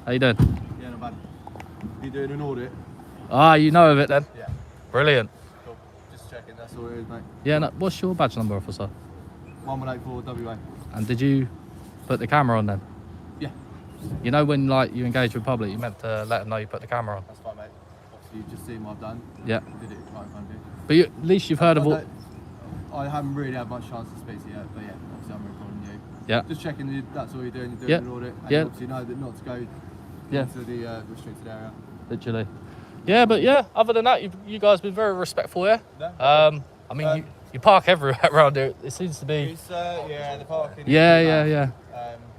How you doing? Yeah, not bad. You doing an audit? Ah, you know of it then? Yeah. Brilliant. Cool. Just checking, that's all it is, mate. Yeah, no, what's your badge number, officer? 1184 WA. And did you put the camera on then? Yeah. You know when like you engage with public, you meant to let them know you put the camera on. That's fine, mate. Obviously, you've just seen what I've done. Yeah. I did it right in front of you. But at least you've heard of all... I haven't really had much chance to speak to you yet, but yeah, obviously I'm recording you. Yeah. Just checking that's all you're doing Yeah. an audit. And Yeah. you obviously know that not to go into the restricted area. Literally. Yeah, but yeah, other than that, you guys have been very respectful here. No. I mean, you park everywhere around here. It seems to be... It's, yeah, the parking. Yeah.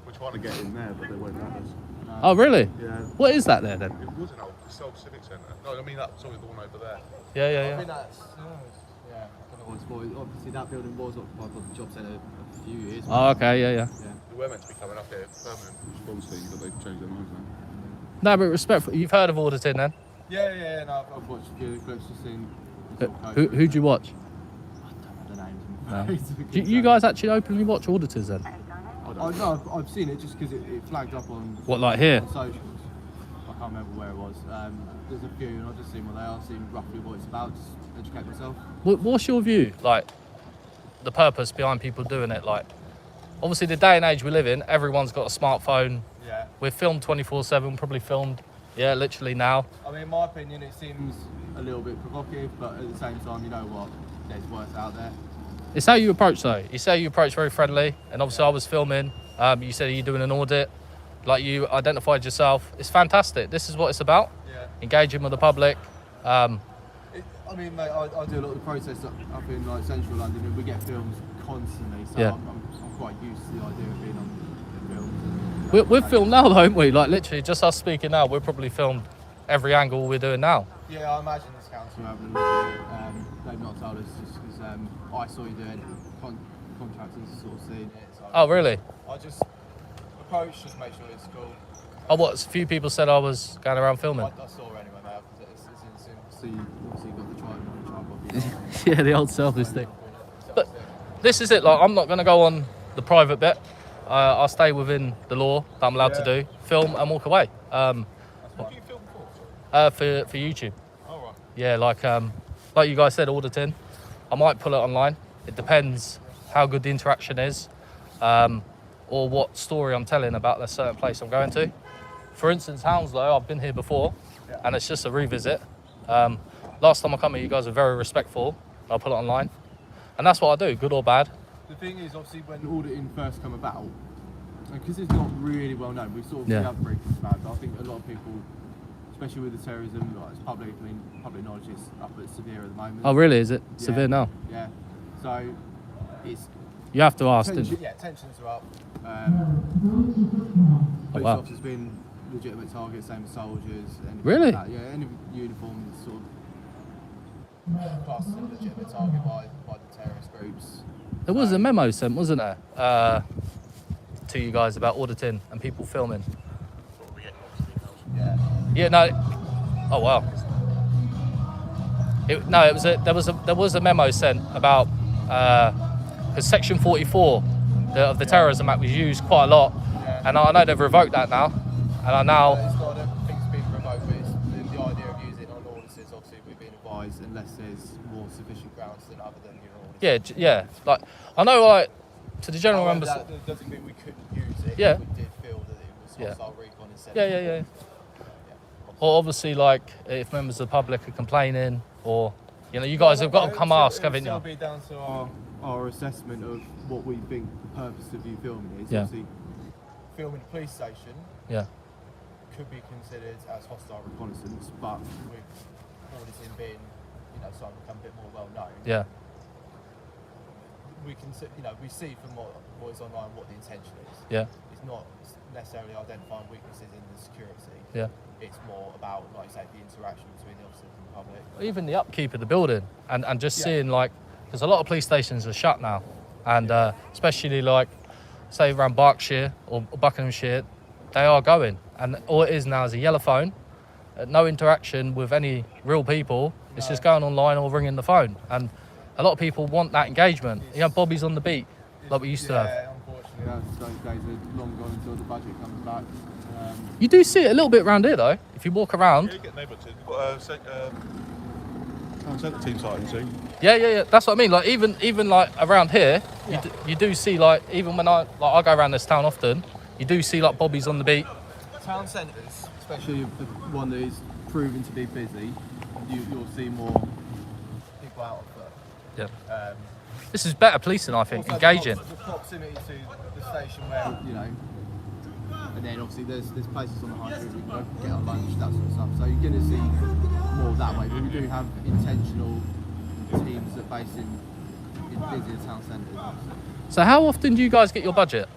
We're trying to get in there, but they won't let us. No. Oh, really? Yeah. What is that there then? It was an old Civic Centre. No, I mean that's always the one over there. Yeah. I think that's, yeah, I don't know what it's for. Obviously that building was occupied by the job centre a few years ago. Oh, okay, yeah. They were meant to be coming up here permanent response team, but they've changed their minds now. No, but respectful. You've heard of auditing then? Yeah, no, I've watched a few clips, just seen. Who'd you watch? I don't know the names. No. Do you guys actually openly watch auditors then? No, I've seen it just because it flagged up on. What, like here? On socials. I can't remember where it was. There's a few, and I've just seen what they are, seen roughly what it's about, just educate myself. What's your view? Like, the purpose behind people doing it? Like, obviously, the day and age we live in, everyone's got a smartphone. Yeah. We're filmed 24/7, probably filmed, literally now. I mean, in my opinion, it seems a little bit provocative, but at the same time, you know what? There's worse out there. It's how you approach, though. You say you approach very friendly, and obviously I was filming. You said you're doing an audit, like you identified yourself. It's fantastic. This is what it's about. Yeah. Engaging with the public. I mean, mate, I do a lot of the protests up in like central London, and we get films constantly. So Yeah. I'm quite used to the idea of being on films. We're filmed now, though, aren't we? Like literally, just us speaking now, we're probably filmed every angle we're doing now. Yeah, I imagine this council having a look at it. They've not told us just because I saw you doing it. Contractors sort of seeing it. So Oh, really? I just approach, just make sure it's cool. Oh, what? A few people said I was going around filming. I saw it anyway, mate, because it's instant. Obviously, you got the tripod. Yeah, the old selfish thing. But this is it. Like, I'm not going to go on the private bit. I'll stay within the law that I'm allowed to do. Film and walk away. What do you film for? For YouTube. Oh, right. Yeah, like you guys said, auditing. I might pull it online. It depends how good the interaction is, or what story I'm telling about the certain place I'm going to. For instance, Hounslow, I've been here before, and it's just a revisit. Last time I come here, you guys are very respectful. I'll put it online, and that's what I do, good or bad. The thing is, obviously, when auditing first come about, because it's not really well known, we sort of have briefings about it, but I think a lot of people, especially with the terrorism, like it's public knowledge is up at severe at the moment. Oh, really? Is it severe now? Yeah. So it's You have to ask. tensions are up. Police wow. officers been legitimate targets, same as soldiers. Really? Like that. Yeah, any uniform is sort of classed as a legitimate target by the terrorist groups. There was a memo sent, wasn't there, to you guys about auditing and people filming. Yeah. Yeah, no. Oh wow. There was a memo sent about because Section 44 of the Terrorism Act was used quite a lot, and I know they've revoked that now, and I now. It's not a thing's been revoked, but it's the idea of using it on auditors. Obviously, we've been advised unless there's more sufficient grounds than other than your auditors. Yeah. Like I know, like to the general members. That doesn't mean we couldn't use it. Yeah. If we did feel that it was hostile recon instead. Yeah. Or obviously, like if members of the public are complaining, or you guys have got to come ask, haven't you? It'll be down to our assessment of what we think the purpose of you filming is. Yeah. Obviously, filming a police station could be considered as hostile reconnaissance, but with auditing being, starting to become a bit more well known. Yeah. We can, we see from what is online what the intention is. Yeah. It's not necessarily identifying weaknesses in the security. Yeah. It's more about, like you say, the interaction between the officers and the public. Even the upkeep of the building, and just seeing because a lot of police stations are shut now, and especially say around Berkshire or Buckinghamshire, they are going, and all it is now is a yellow phone, no interaction with any real people. It's just going online or ringing the phone, and a lot of people want that engagement. Bobby's on the beat, like we used to have. Yeah, unfortunately, those days are long gone until the budget comes back. You do see it a little bit around here though. If you walk around. Yeah, you get neighbour team. You've got a town centre team starting soon. Yeah. That's what I mean. Like even like around here, you do see like even when I go around this town often, you do see like bobbies on the beat. Town centres, especially the one that is proven to be busy, you'll see more people out of foot. Yeah. This is better policing, I think, Also engaging. The proximity to the station where, you know, and then obviously there's places on the high street we can go get our lunch, that sort of stuff. So you're going to see more that way. But we do have intentional teams that are based in busier town centres. So how often do you guys get your budget?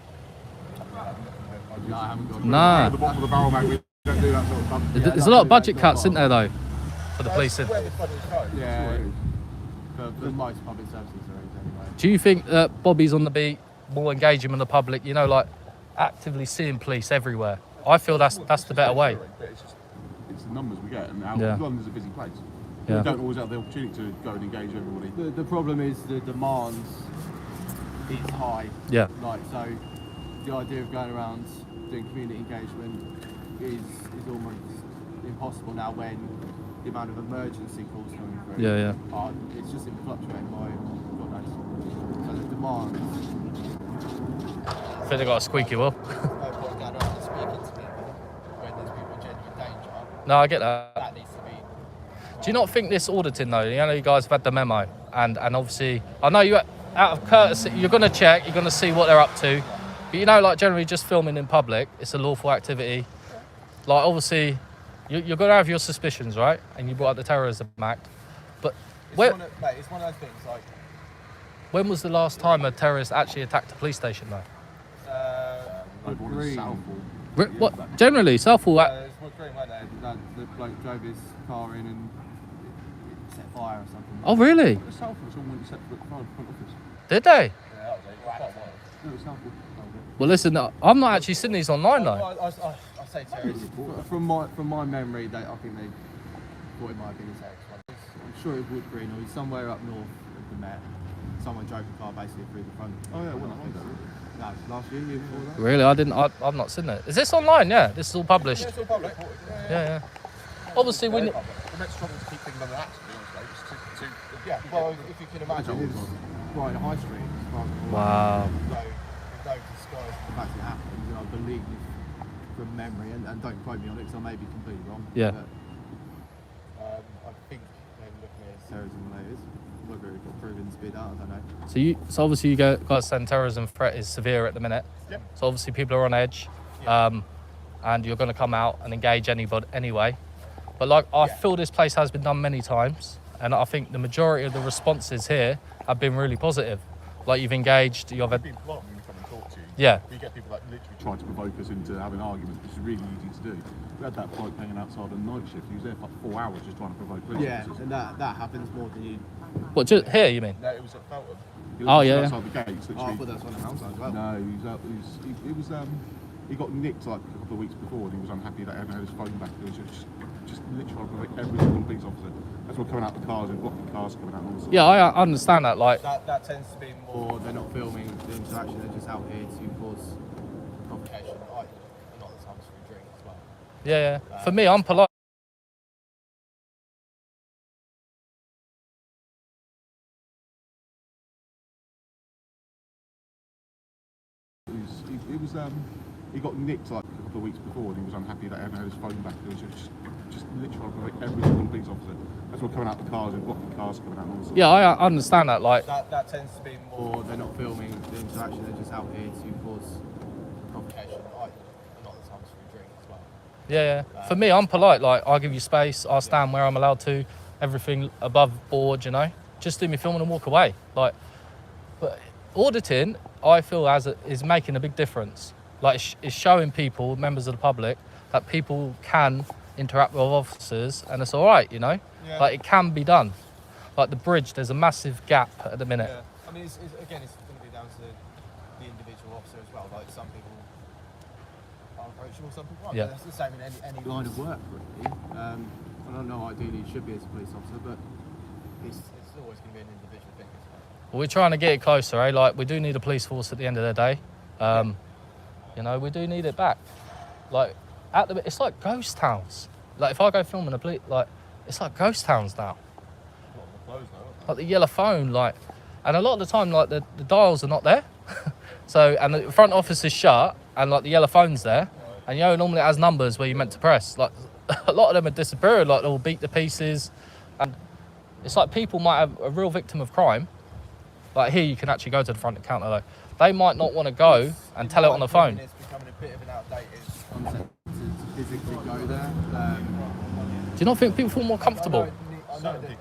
No, I haven't got Nah. At the bottom of the barrel, mate. We don't do that sort of stuff. There's a lot of budget cuts, isn't there, though, for the policing? Yeah, for most public services there is anyway. Do you think that Bobby's on the beat, more engaging with the public, you know, like actively seeing police everywhere? I feel that's the better way. It's the numbers we get, and London's a busy place. Yeah. We don't always have the opportunity to go and engage everybody. The problem is the demand is high. Yeah. Like, so the idea of going around doing community engagement is almost impossible now when the amount of emergency calls coming through. Yeah. It's just been fluctuating by God knows. So the demand. I think they got a squeaky wheel. No point going around and speaking to people when there's people in genuine danger. No, I get that. That needs to be. Do you not think this auditing though? You know, you guys have had the memo, and obviously, I know you out of courtesy, you're going to check, you're going to see what they're up to, but you know, like generally, just filming in public, it's a lawful activity. Like obviously, you're going to have your suspicions, right? And you brought up the Terrorism Act, but It's one of those things like. when was the last time a terrorist actually attacked a police station though? What generally, Southall. It's what Green went there. The bloke drove his car in and it set fire or something. Oh really? The Southall, someone went to set the front office. Did they? Yeah, that was quite a while. No, it was Southall. Well, listen, I'm not actually seeing these online though. I say terrorists. From my memory, I think they thought it might have been a terrorist one. I'm sure it was Wood Green or he's somewhere up north of the Met. Someone drove the car basically through the front. Oh yeah, well, I No, last year before that. Really, I've not seen it. Is this online? Yeah, this is all published. Yeah, it's all public. Yeah. Obviously, we. The Met struggle to keep things under that, to be honest, mate. Yeah, well, if you can imagine, it's right in the high street. As far as I'm aware. Wow. No disguise the fact it happened, and I believe from memory, and don't quote me on it because I may be completely wrong. Yeah. But, I think they're looking at it as terrorism related. Whether it got proven to be that, I don't know. So obviously you guys saying terrorism threat is severe at the minute. Yep. So obviously people are on edge, and you're going to come out and engage anybody anyway. But like I feel this place has been done many times, and I think the majority of the responses here have been really positive. Like you've engaged, you've had. Being polite when we come and talk to you. Yeah. We get people like literally trying to provoke us into having arguments, which is really easy to do. We had that bloke hanging outside on night shift. He was there for like 4 hours just trying to provoke police Yeah, officers. and that happens more than you. What, just here you mean? No, it was at Feltham. Oh, He was yeah. outside the gates, Oh, I literally. thought that's one of the Hounslow as well. No, he got nicked like a couple of weeks before, and he was unhappy that he hadn't had his phone back. He was just literally trying to provoke every single police officer. That's what coming out the cars and blocking cars coming out. And all this Yeah, I understand that. Like, That tends to be more. They're not filming the interaction. They're just out here to cause provocation. A lot of the times for a drink as well. yeah. For me, I'm polite. He got nicked like a couple of weeks before, and he was unhappy that he hadn't had his phone back. He was just literally trying to provoke every single police officer. That's what coming out the cars and blocking cars coming out. And all this. Yeah, I understand that. Like, That tends to be more. They're not filming the interaction. They're just out here to cause provocation. A lot of the times for a drink as well. yeah. For me, I'm polite. Like, I'll give you space. I'll stand where I'm allowed to. Everything above board, you know. Just do me filming and walk away. Like, but auditing, I feel is making a big difference. Like, it's showing people, members of the public, that people can interact with officers, and it's all right, you know. Yeah. Like, it can be done. Like the bridge, there's a massive gap at the minute. Yeah. I mean, it's going to be down to the individual officer as well. Like some people are approachable, some people aren't. Yeah. But that's the same in any line of work, really. I don't know. Ideally, it should be as a police officer, but it's always going to be an individual thing. Well, we're trying to get it closer, eh? Like, we do need a police force at the end of the day. You know, we do need it back. Like, it's like ghost towns. Like if I go filming a police, like it's like ghost towns now. Like the yellow phone, like, and a lot of the time, like the dials are not there. So, and the front office is shut, and like the yellow phone's there, and normally it has numbers where you're meant to press. Like a lot of them are disappearing, like they're all beat to pieces, and it's like people might have a real victim of crime. Like here, you can actually go to the front counter though. They might not want to go and tell it on the phone. It's becoming a bit of an outdated concept to physically go there. Do you not think people feel more comfortable? I know that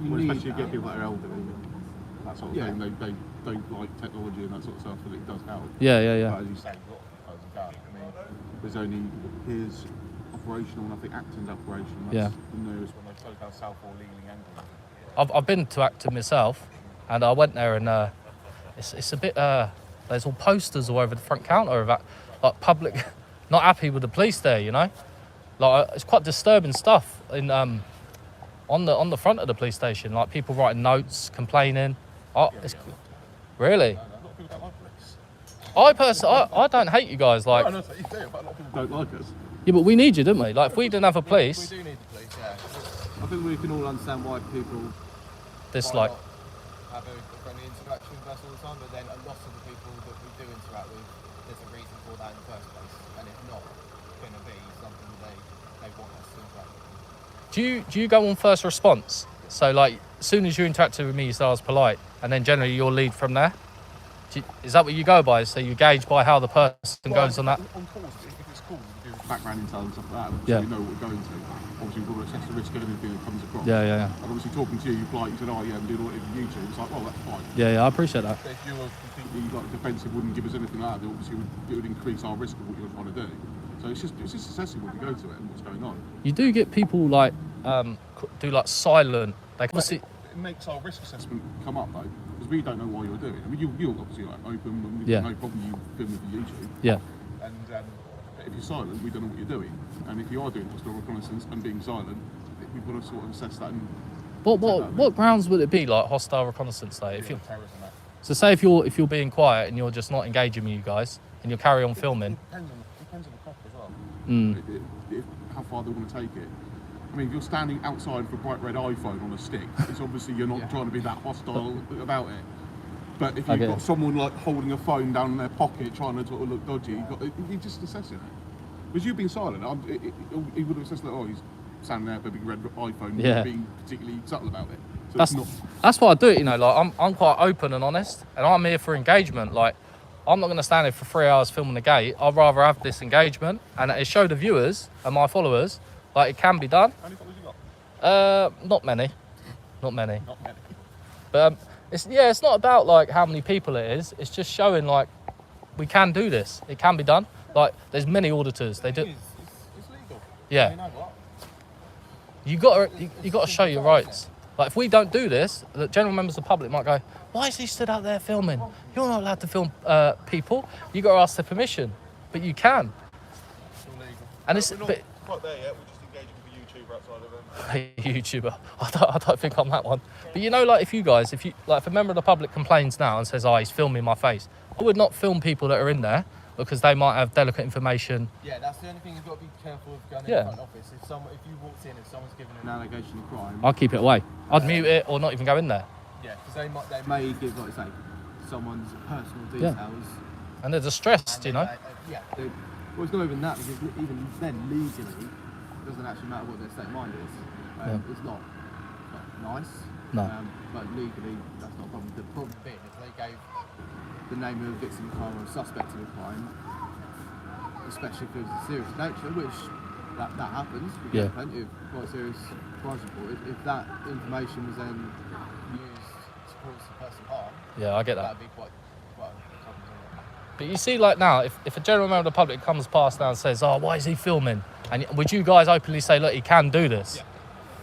Well, especially you get people that are elderly, that sort of Yeah. thing. They don't like technology and that sort of stuff, but it does help. Yeah. But as you say, there's only his operational, and I think Acton's operation. That's the newest when they closed down Southall legally angry. I've been to Acton myself, and I went there, and it's a bit. There's all posters all over the front counter of like public, not happy with the police there. Like it's quite disturbing stuff in on the front of the police station. Like people writing notes, complaining. Really? A lot of people don't like police. I don't hate you guys. Like, I know what you do, but a lot of people don't like us. yeah, but we need you, don't we? Like if we didn't have a police, we do need the police. Yeah, I think we can all understand why people dislike. might not have a friendly interaction with us all the time, but then a lot of the people that we do interact with, there's a reason for that in the first place, and it's not going to be something they want us to interact with. Do you go on first response? So like as soon as you interacted with me, you say I was polite, and then generally you'll lead from there. Is that what you go by? So you gauge by how the person goes on that? On calls, if it's calls, we do background intel and stuff like that, so Yeah. we know what we're going to. Obviously, we've got to assess the risk of anything that comes across. Yeah. And obviously, talking to you, you polite, you said, oh yeah, I'm doing all it on YouTube. It's like, well, that's fine. Yeah, I appreciate that. But if you were completely like defensive, wouldn't give us anything like that, obviously it would increase our risk of what you're trying to do. So it's just assessing when we go to it and what's going on. You do get people like do like silent. They obviously. It makes our risk assessment come up though, because we don't know why you're doing it. I mean, you're obviously like open, and we've got no problem you film with the YouTube. Yeah. And if you're silent, we don't know what you're doing. And if you are doing hostile reconnaissance and being silent, we've got to sort of assess that. And What grounds would it be like hostile reconnaissance though? If you terrorism, that. so say if you're being quiet and you're just not engaging with you guys and you'll carry on filming. It depends on the cop as well. Mm. How far they want to take it. I mean, if you're standing outside with a bright red iPhone on a stick, it's obviously you're not trying to be that hostile about it. But if you've got someone like holding a phone down in their pocket trying to sort of look dodgy, you're just assessing it. Because you've been silent, he would have assessed that, oh, he's standing there with a big red iPhone, being particularly subtle about it. So that's why I do it, like I'm quite open and honest, and I'm here for engagement. Like, I'm not going to stand here for 3 hours filming the gate. I'd rather have this engagement, and it show the viewers and my followers, like, it can be done. How many followers you got? Not many. But it's not about like how many people it is. It's just showing like we can do this. It can be done. Like there's many auditors. They do. It's legal. Yeah. You know what? You got to show your rights. Like if we don't do this, the general members of the public might go, "Why is he stood out there filming? You're not allowed to film people. You got to ask their permission." But you can. It's all legal. And it's We're not but quite there yet. We're just engaging with a YouTuber outside of them. YouTuber. I don't think I'm that one. But like if a member of the public complains now and says, "Oh, he's filming my face," I would not film people that are in there because they might have delicate information. Yeah, that's the only thing you've got to be careful of going in the front office. If you walked in and someone's given an allegation of crime, I'll keep it away. I'd mute it or not even go in there. yeah, because they may give, like I say, someone's personal details. And they're distressed, Well, it's not even that, because even then, legally, it doesn't actually matter what their state of mind is. It's not nice. No. But legally, that's not a problem. The problem being, if they gave the name of a victim of crime or a suspect of a crime, especially if it was a serious nature, which that happens, we get plenty of quite serious crimes reported. If that information was then used to cause the person harm, I get that. that'd be quite troubling. But you see, like now, if a general member of the public comes past now and says, "Oh, why is he filming?" And would you guys openly say, "Look, he can do this"? Yeah.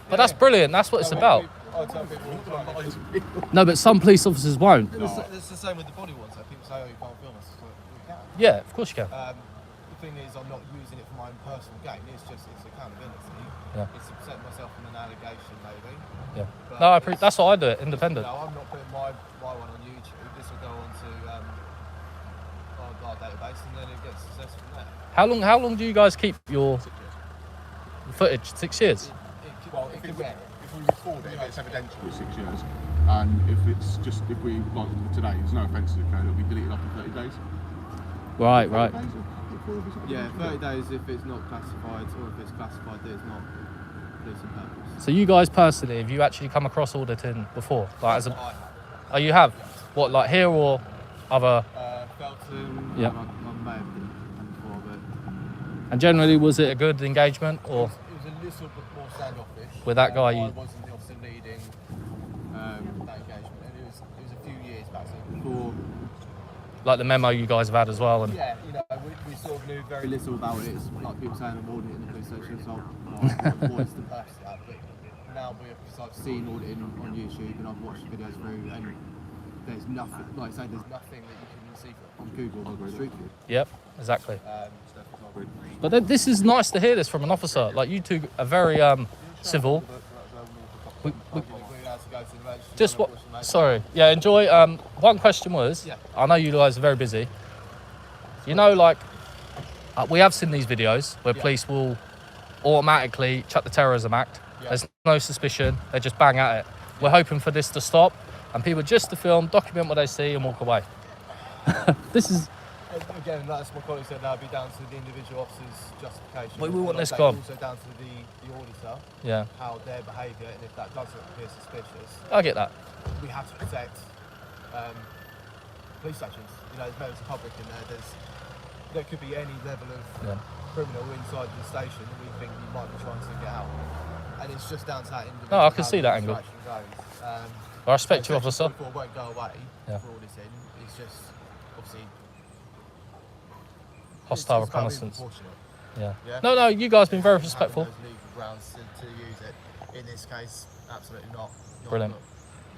But that's brilliant. That's what it's about. I tell people all the time. No, but some police officers won't. It's the same with the body ones. People say, "Oh, you can't film us." It's like, we can. Yeah, of course you can. The thing is, I'm not using it for my own personal gain. It's accountability. Yeah. It's to protect myself from an allegation, maybe. Yeah. But No, that's what I do. It independent. No, I'm not putting my one on YouTube. This will go on to our database, and then it gets assessed from there. How long do you guys keep your footage? 6 years. If we record it, if it's evidential, it's 6 years. And if we like today, there's no offences occurred, it'll be deleted after 30 days. Right. 30 days, Yeah, 30 days if it's not classified, or if it's classified that it's not policing purpose. So you guys personally, have you actually come across auditing before? Like as a, oh, you have? What, like here or other? Felton. Yeah. I may have been before, but And generally, was it a good engagement or? it was a little bit more standoffish. With that guy, I you- wasn't the officer leading that engagement, and it was a few years back, so before. Like the memo you guys have had as well, and Yeah, we sort of knew very little about it. It's like people saying I'm auditing in the police station, so what is the purpose of that? But now I've seen auditing on YouTube and I've watched videos through, and there's nothing, like I say, there's nothing that you can see on Google or Street View. yep, exactly. Stuff is not really. But then, this is nice to hear this from an officer. Like you two are very civil. We- Just what? Sorry. Yeah. Enjoy. One question was. Yeah. I know you guys are very busy. You know, like we have seen these videos where police will automatically chuck the Terrorism Act. Yeah. There's no suspicion. They just bang at it. We're hoping for this to stop and people just to film, document what they see, and walk away. This is. Again, that's my colleague said, that'd be down to the individual officer's justification. We want this And gone. Also down to the auditor, Yeah. how their behaviour, and if that doesn't appear suspicious, I get that. we have to protect police stations. There's members of the public in there. There could be any level of criminal inside the station that we think you might be trying to get out. And it's just down to that individual. No, I can how see the that angle. interaction goes. I respect you, Section officer. 44 won't go away Yeah. for auditing. It's just, obviously, Hostile it's gotta be reconnaissance. proportionate. Yeah. Yeah. No, you guys have been very Having respectful. those legal grounds to use it. In this case, absolutely not. Brilliant. Not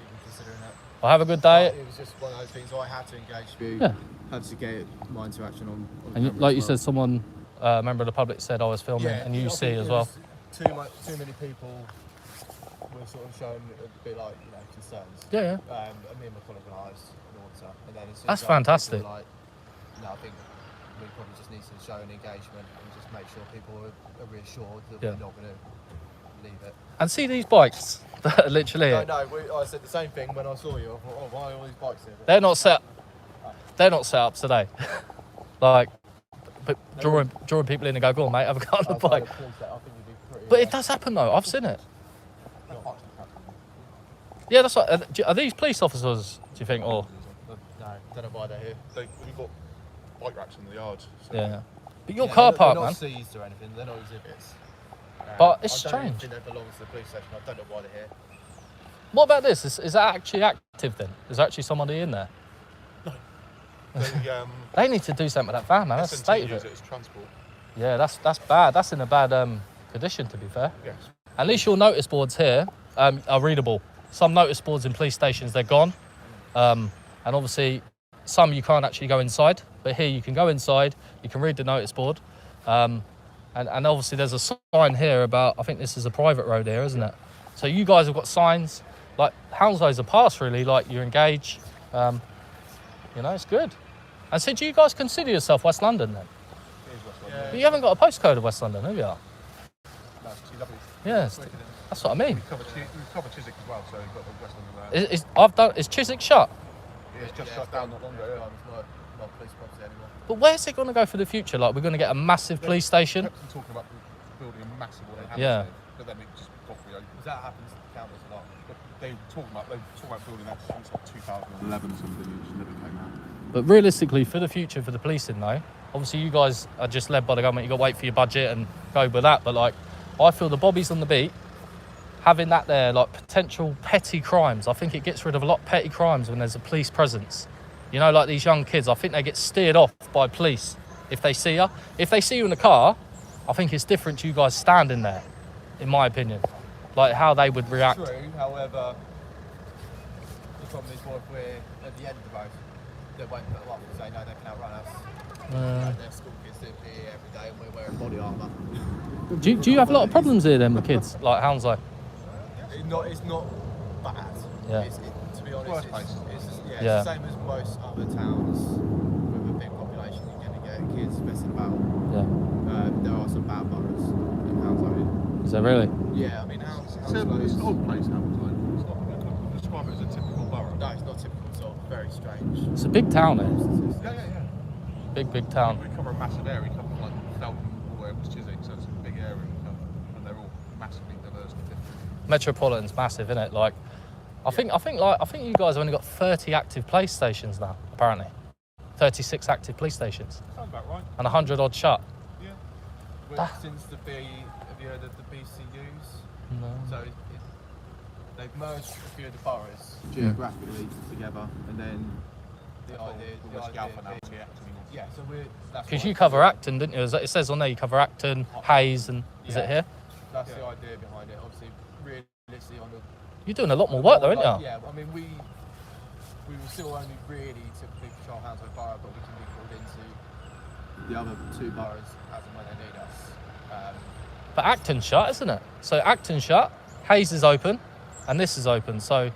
even considering it. Well, have a good But day. it was just one of those things I had to engage with. Yeah. Had to get my interaction on And camera like you as well. said, someone, a member of the public said I was filming, and you I see think as it well. was Too many people were sort of showing a bit like concerns. Yeah. And me and my colleague realised an auditor, and then as soon That's as other people fantastic. were like, no, I think we probably just need to show an engagement and just make sure people are reassured that Yeah. we're not going to leave it. And see these bikes that are literally. No, I said the same thing when I saw you. I thought, oh, why are all these bikes here? They're not set. They're not set up today. Like, but drawing people in and go, on, mate, have a go on the bike. But it does happen though. I've seen it. Yeah, that's right. Are these police officers? Do you think, or? No, don't know why they're here. We've got bike racks in the yard. So Yeah. But your Yeah, car they're park, not man. seized or anything. They're not exhibits. But it's I don't even strange. think they belong to the police station. I don't know why they're here. What about this? Is that actually active then? Is there actually somebody in there? They need to do something with that van, man. That's the state of use it. it as transport. Yeah, that's bad. That's in a bad condition, to be fair. Yes. At least your notice boards here are readable. Some notice boards in police stations, they're gone. And obviously, some you can't actually go inside. But here you can go inside, you can read the notice board. And obviously there's a sign here about, I think this is a private road here, isn't it? So you guys have got signs. Like, Hounslow's a pass, really. Like, you engage. It's good. And so do you guys consider yourself West London then? Yeah. But you haven't got a postcode of West London, have you? No, TW. Yes, that's what I mean. We cover Chiswick as well, so we've got the West London there. Is Chiswick shut? Yeah, it's just shut down not long ago. It's not police property anymore. But where's it going to go for the future? Like, we're going to get a massive police station? Kept on talking about building a massive one in Hounslow, Yeah. but then it just got reopened. Because that happens to the cameras a lot. But they were talking about building that since like 2011 or something, and it just never came out. But realistically, for the future, for the policing though, obviously you guys are just led by the government. You've got to wait for your budget and go with that. But like, I feel the bobbies on the beat, having that there, like potential petty crimes, I think it gets rid of a lot of petty crimes when there's a police presence. You know, like these young kids, I think they get steered off by police if they see you. If they see you in the car, I think it's different to you guys standing there, in my opinion. Like how they would react. True, however, the problem is what if we're at the end of the road, they won't put them up and say no, they can outrun us. Their school kids do here every day and we're wearing body armour. Do you have a lot of problems here then with kids, like Hounslow? It's not bad. Yeah. To be honest, Worst it's Yeah. the same as most other towns with a big population. kids messing about. Yeah. There are some bad boroughs in Hounslow. Is there really? Yeah, I mean, It's an odd place, Hounslow. It's not, I couldn't describe it as a typical borough. No, it's not typical at all. Very strange. It's a big town, eh? Yeah. Big town. We cover a massive area. We cover like Felton all the way up to Chiswick, so it's a big area we cover, and they're all massively diverse and different. Metropolitan's massive, isn't it? Like, I think you guys have only got 30 active police stations now, apparently. 36 active police stations. Sounds about right. And 100 odd shut. Yeah. Since have you heard of the BCUs? No. So they've merged a few of the boroughs geographically together, and then the idea. Yeah, so because you cover Acton, didn't you? It says on there you cover Acton, Hayes, and is it here? That's the idea behind it. Obviously, realistically on the. You're doing a lot more work though, aren't you? Yeah, I mean we will still only really typically patrol Hounslow Borough, but we can be called into the other two boroughs as and when they need us. But Acton's shut, isn't it? So Acton's shut, Hayes is open, and this is open. So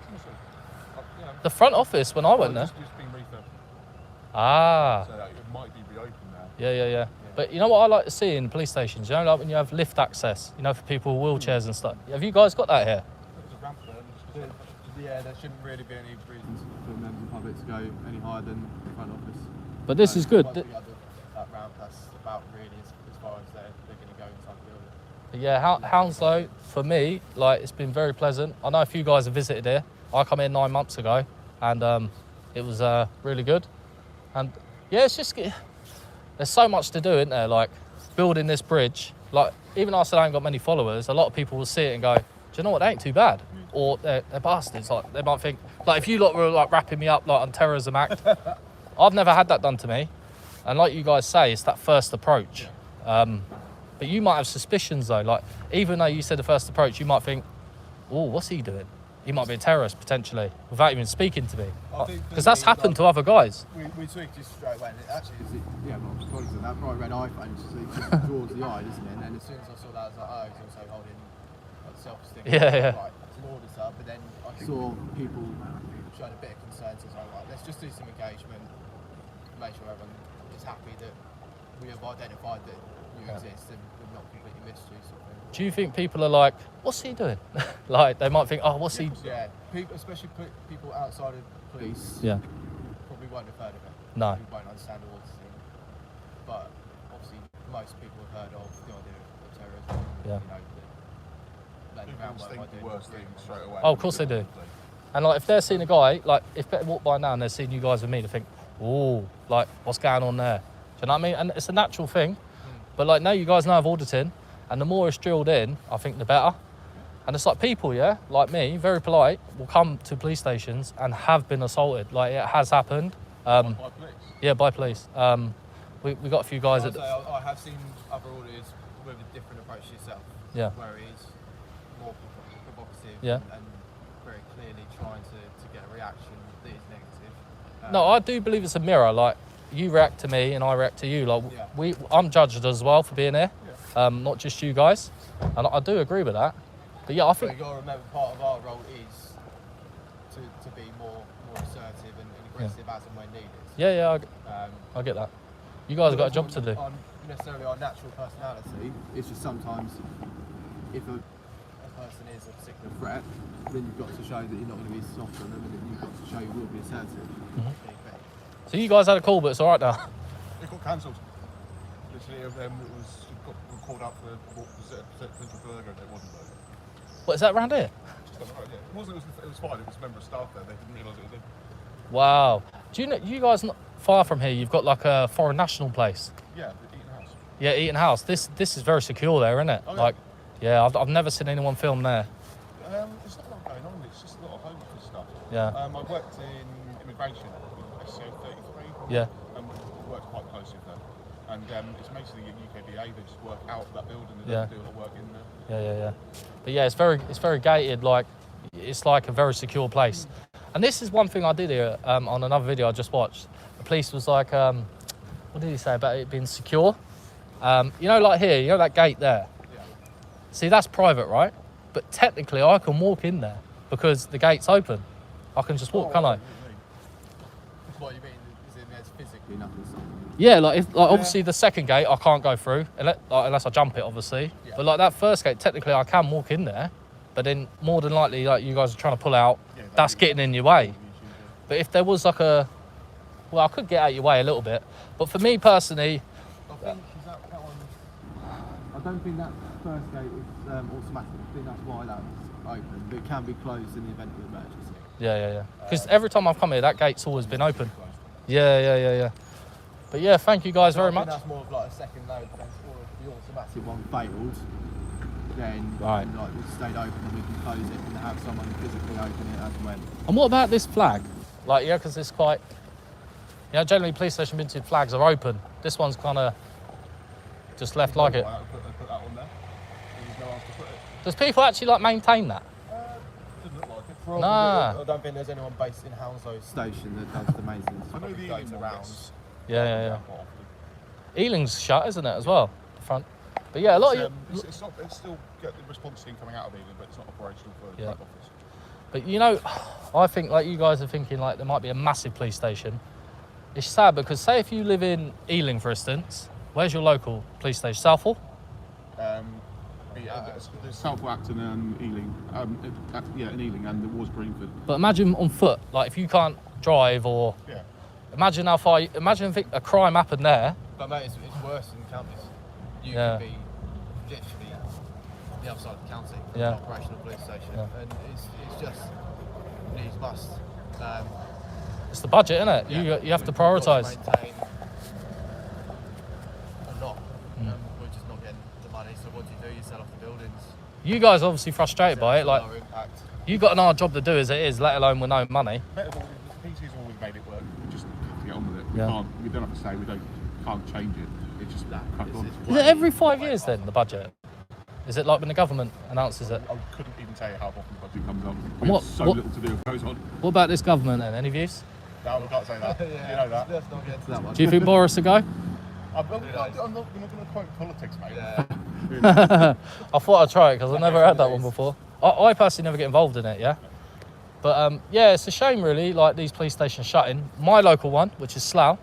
the front office when I went there. It's been refurbished. Ah. So it might be reopened now. Yeah. But you know what I like to see in police stations? You know, like when you have lift access, you know, for people with wheelchairs and stuff. Have you guys got that here? There's a ramp there. Yeah, there shouldn't really be any reasons for members of the public to go any higher than the front office. But this is good. Once we got that ramp, that's about really as far as they're going to go inside the building. But yeah, Hounslow, for me, like, it's been very pleasant. I know a few guys have visited here. I come here 9 months ago, and it was really good. And yeah, it's just, there's so much to do, isn't there? Like, building this bridge. Like, even though I said I ain't got many followers, a lot of people will see it and go, do you know what, they ain't too bad. Or they're bastards. Like, they might think, like, if you lot were like wrapping me up like on terrorism act, I've never had that done to me. And like you guys say, it's that first approach. But you might have suspicions though. Like, even though you said the first approach, you might think, oh, what's he doing? He might be a terrorist potentially, without even speaking to me. Because that's happened to other guys. We tweaked just straight away. And actually, that bright red iPhone just draws the eye, doesn't it? And then as soon as I saw that, I was like, oh, he's also holding like self-esteem. Yeah. Right, it's an auditor. But then I saw people showing a bit of concern. So I was like, right, let's just do some engagement, make sure everyone is happy that we have identified that you exist and we've not completely missed you. Sort of thing. Do you think people are like, what's he doing? Like, they might think, oh, what's he? Yeah, people, especially people outside of police, probably won't have heard of it. No. Who won't understand the auditing. But obviously, most people have heard of the idea of terrorism. Yeah. People think the worst thing straight away. Oh, of course they do. And like, if they're seeing a guy, like, if they walk by now and they're seeing you guys with me, they think, oh, like, what's going on there? Do you know what I mean? And it's a natural thing. But like, now you guys know of auditing, and the more it's drilled in, I think the better. And it's like people, like me, very polite, will come to police stations and have been assaulted. Like, it has happened. By police? Yeah, by police. We got a few guys I have seen other auditors with a different approach to yourself. Yeah. Where he's more provocative and very clearly trying to get a reaction that is negative. No, I do believe it's a mirror. Like, you react to me and I react to you. Like, I'm judged as well for being here, not just you guys. And I do agree with that. But yeah, I think you've got to remember part of our role is to be more assertive and aggressive as and when needed. Yeah, I get that. You guys have got a job to do. Necessarily our natural personality. It's just sometimes if a person is a particular threat, then you've got to show that you're not going to be soft on them, and then you've got to show you will be assertive. So you guys had a call, but it's all right now. It got cancelled. Literally, it got called out for potential burger, and it wasn't though. What, is that around here? Just doesn't right, yeah. It was fine. It was a member of staff there. They didn't realise it was him. Wow. Do you know, you guys not far from here, you've got like a foreign national place? Yeah, the Eaton House. Yeah, Eaton House. This is very secure there, isn't it? Oh, yeah. Like, yeah, I've never seen anyone film there. There's not a lot going on. It's just a lot of home office stuff. Yeah. I worked in immigration, SCO 33. Yeah. And worked quite closely with them. And it's mostly UKBA that just work out of that building and do a lot of work in there. Yeah. But yeah, it's very gated. Like, it's like a very secure place. And this is one thing I did here on another video I just watched. The police was like, what did he say about it being secure? You know, like here, you know that gate there? Yeah. See, that's private, right? But technically, I can walk in there because the gate's open. I can just walk, can't I? What you mean? Is it there's physically nothing stopping you? Yeah, like if obviously the second gate I can't go through unless I jump it, obviously. Yeah. But like that first gate, technically I can walk in there, but then more than likely, like you guys are trying to pull out, that's getting in your way. But if there was like I could get out your way a little bit. But for me personally, I don't think that first gate is automatic. I think that's why that's open, but it can be closed in the event of emergency. Yeah. Because every time I've come here, that gate's always been open. Yeah. But yeah, thank you guys very much. That's more of like a second load fence, or if the automatic one failed, then like it stayed open and we can close it and have someone physically open it as and when. And what about this flag? Like, yeah, because it's quite, generally police station vintage flags are open. This one's kind of just left like it. Put that on there. There's no else to put it. Does people actually like maintain that? Doesn't look like it. Probably, I don't think there's anyone based in Hounslow station that does the maintenance. I know the Ealing around. Yeah. Ealing's shut, isn't it, as well? The front. But yeah, a lot of it's still get the response team coming out of Ealing, but it's not operational for the back office. But I think like you guys are thinking like there might be a massive police station. It's sad because say if you live in Ealing, for instance, where's your local police station? Southall? There's Southall, Acton and Ealing. In Ealing, and there was Greenford. But imagine on foot, like if you can't drive or... Yeah. Imagine how far... Imagine if a crime happened there. But mate, it's worse than counties. You could be literally on the other side of the county, an operational police station, and it's just needs must. It's the budget, isn't it? You have to prioritise. Maintain a lot. We're just not getting the money. So what do? You sell off the buildings. You guys are obviously frustrated by it. Like you've got an hard job to do as it is, let alone with no money. The PC's always made it work. We just have to get on with it. We don't have to say can't change it. It's just crack on. Is it every 5 years then, the budget? Is it like when the government announces it? I couldn't even tell you how often the budget comes on. What, so little to do with goes on. What about this government then? Any views? No, we can't say that. You know that. Let's not get into that one. Do you think Boris will go? I'm not going to quote politics, mate. I thought I'd try it because I've never had that one before. I personally never get involved in it, yeah? But it's a shame really, like these police stations shutting. My local one, which is Slough,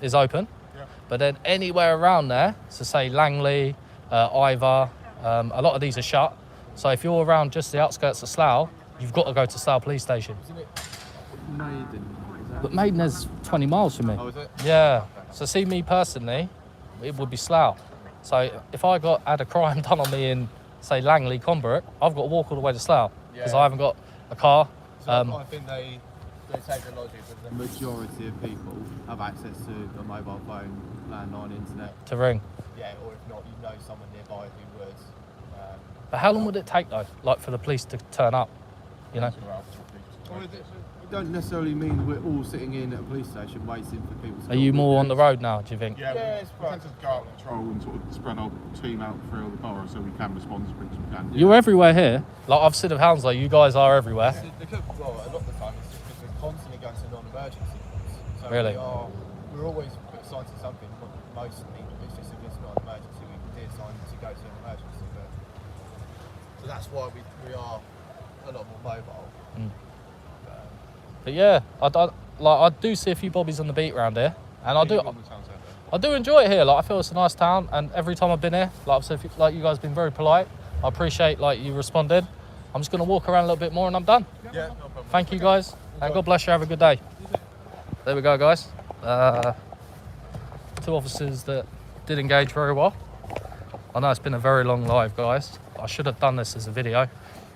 is open. Yeah. But then anywhere around there, so say Langley, Ivar, a lot of these are shut. So if you're around just the outskirts of Slough, you've got to go to Slough police station. Isn't it Maiden? But Maiden is 20 miles from me. Oh, is it? Yeah. So see me personally, it would be Slough. So if I had a crime done on me in, say, Langley, Conbrook, I've got to walk all the way to Slough because I haven't got a car. So I think they take the logic that the majority of people have access to a mobile phone, landline, internet. To ring. Yeah, or if not, you know someone nearby who would. But how long would it take though, like for the police to turn up? You know. It don't necessarily mean we're all sitting in at a police station waiting for people to... Are you more on the road now, do you think? Yeah, we tend to go out and patrol and sort of spread our team out through the borough so we can respond as quick as we can. You're everywhere here. Like I've said of Hounslow, you guys are everywhere. A lot of the time it's just because we're constantly going to non-emergency calls. So really? We're always assigned to something, mostly. It's just if it's not an emergency, we can be assigned to go to an emergency. So that's why we are a lot more mobile. But yeah, I do see a few bobbies on the beat around here, and I do enjoy it here. Like I feel it's a nice town, and every time I've been here, like I've said, like you guys have been very polite. I appreciate like you responded. I'm just gonna walk around a little bit more, and I'm done. Yeah, no problem. Thank you guys, and God bless you. Have a good day. There we go, guys. 2 officers that did engage very well. I know it's been a very long live, guys. I should have done this as a video.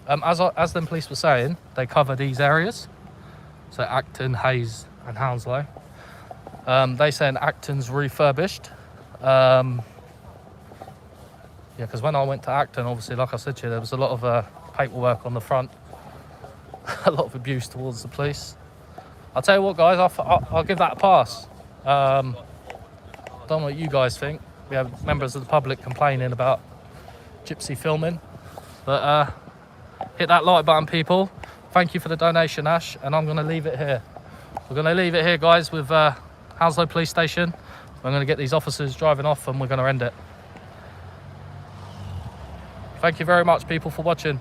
As the police were saying, they cover these areas. So Acton, Hayes and Hounslow. They saying Acton's refurbished. Because when I went to Acton, obviously, like I said to you, there was a lot of paperwork on the front. A lot of abuse towards the police. I'll tell you what, guys, I'll give that a pass. Don't know what you guys think. We have members of the public complaining about Gypsy filming. But hit that like button, people. Thank you for the donation, Ash, and I'm going to leave it here. We're going to leave it here, guys, with Hounslow Police Station. I'm going to get these officers driving off, and we're going to end it. Thank you very much, people, for watching.